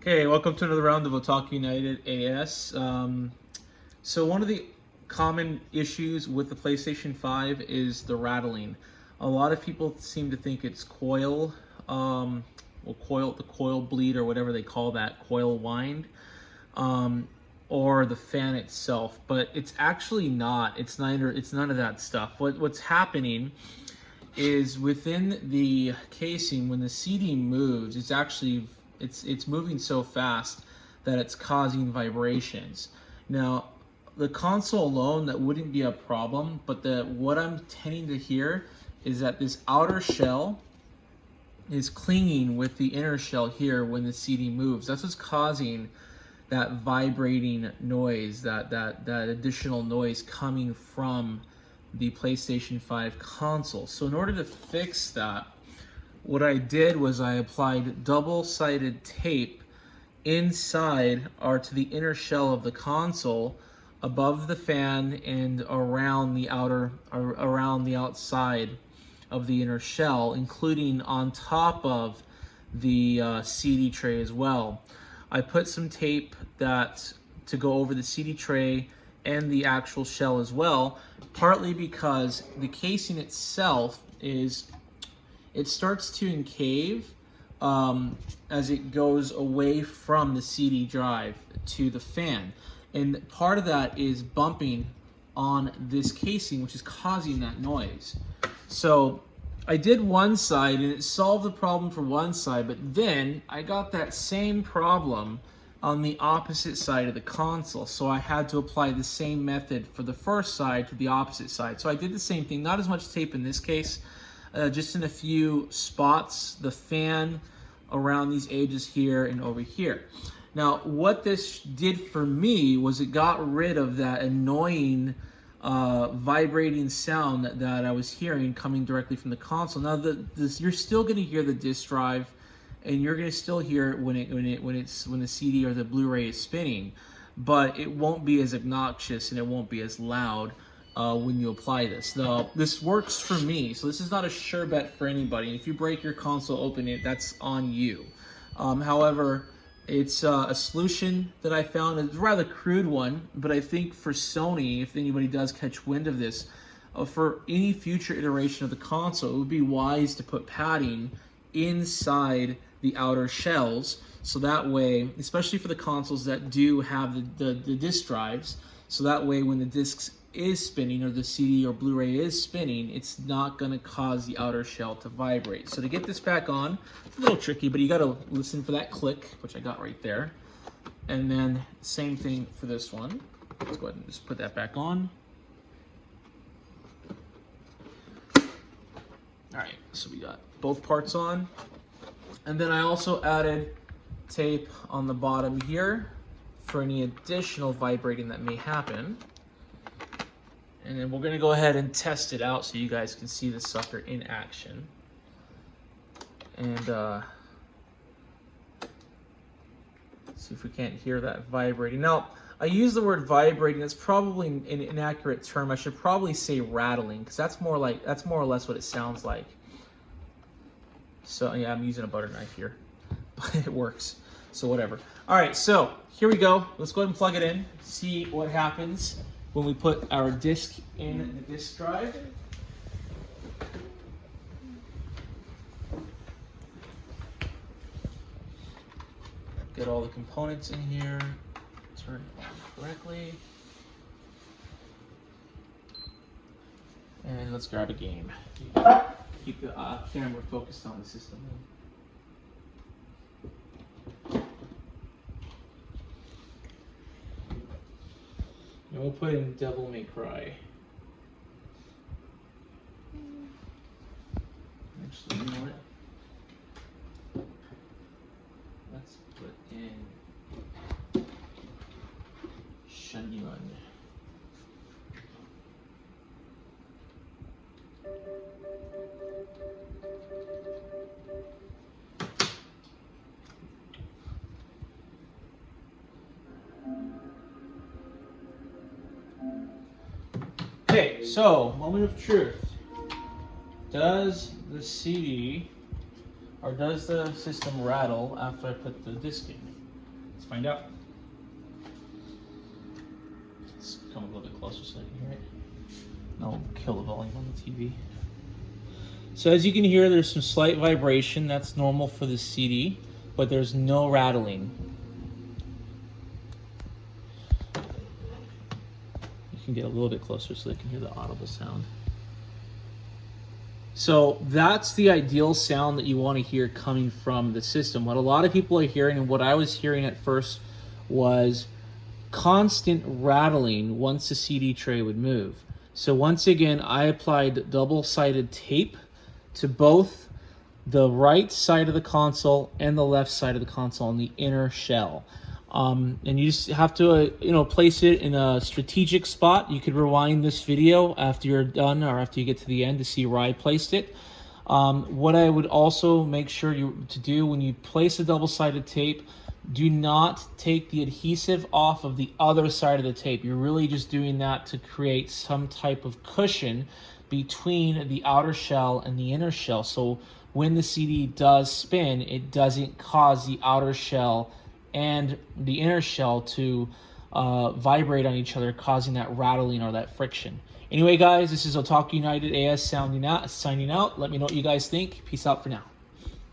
Okay, welcome to another round of Otaku United AS. So one of the common issues with the PlayStation 5 is the rattling. A lot of people seem to think it's coil, the coil bleed or whatever they call that, coil wind, or the fan itself. But it's actually not. It's neither. It's none of that stuff. What's happening is within the casing when the CD moves, it's moving so fast that it's causing vibrations. Now, the console alone, that wouldn't be a problem, but what I'm tending to hear is that this outer shell is clinging with the inner shell here when the CD moves. That's what's causing that vibrating noise, that additional noise coming from the PlayStation 5 console. So in order to fix that, what I did was I applied double-sided tape inside or to the inner shell of the console, above the fan and around the outside of the inner shell, including on top of the CD tray as well. I put some tape to go over the CD tray and the actual shell as well, partly because the casing itself it starts to concave as it goes away from the CD drive to the fan. And part of that is bumping on this casing, which is causing that noise. So I did one side and it solved the problem for one side, but then I got that same problem on the opposite side of the console. So I had to apply the same method for the first side to the opposite side. So I did the same thing, not as much tape in this case, just in a few spots, the fan around these edges here and over here. Now, what this did for me was it got rid of that annoying vibrating sound that I was hearing coming directly from the console. Now, you're still going to hear the disc drive, and you're going to still hear it when the CD or the Blu-ray is spinning, but it won't be as obnoxious and it won't be as loud when you apply this. Now, this works for me, so this is not a sure bet for anybody. If you break your console open, that's on you. However, it's a solution that I found. It's a rather crude one, but I think for Sony, if anybody does catch wind of this, for any future iteration of the console, it would be wise to put padding inside the outer shells, so that way, especially for the consoles that do have the disc drives, so that way when the discs is spinning or the CD or Blu-ray is spinning, it's not going to cause the outer shell to vibrate. So to get this back on, it's a little tricky, but you got to listen for that click, which I got right there. And then same thing for this one. Let's go ahead and just put that back on. All right, so we got both parts on. And then I also added tape on the bottom here for any additional vibrating that may happen. And then we're gonna go ahead and test it out so you guys can see the sucker in action. And see if we can't hear that vibrating. Now, I use the word vibrating. That's probably an inaccurate term. I should probably say rattling, because that's more or less what it sounds like. So yeah, I'm using a butter knife here, but it works. So whatever. All right, so here we go. Let's go ahead and plug it in, see what happens when we put our disc in the disc drive. Get all the components in here, turn it on correctly. And let's grab a game. Keep the camera focused on the system. And we'll put in Devil May Cry. Actually, you know what? Let's put in Shenyun. Okay, so moment of truth. Does the CD or does the system rattle after I put the disc in? Let's find out. Let's come a little bit closer so I can hear it. I'll kill the volume on the TV. So as you can hear, there's some slight vibration. That's normal for the CD, but there's no rattling. You can get a little bit closer so they can hear the audible sound. So that's the ideal sound that you want to hear coming from the system. What a lot of people are hearing, and what I was hearing at first, was constant rattling once the CD tray would move. So once again, I applied double-sided tape to both the right side of the console and the left side of the console on the inner shell. And you just have to, place it in a strategic spot. You could rewind this video after you're done or after you get to the end to see where I placed it. What I would also make sure to do when you place the double-sided tape, do not take the adhesive off of the other side of the tape. You're really just doing that to create some type of cushion between the outer shell and the inner shell. So when the CD does spin, it doesn't cause the outer shell and the inner shell to vibrate on each other, causing that rattling or that friction. Anyway, guys, this is Otaku United AS signing out. Let me know what you guys think. Peace out for now.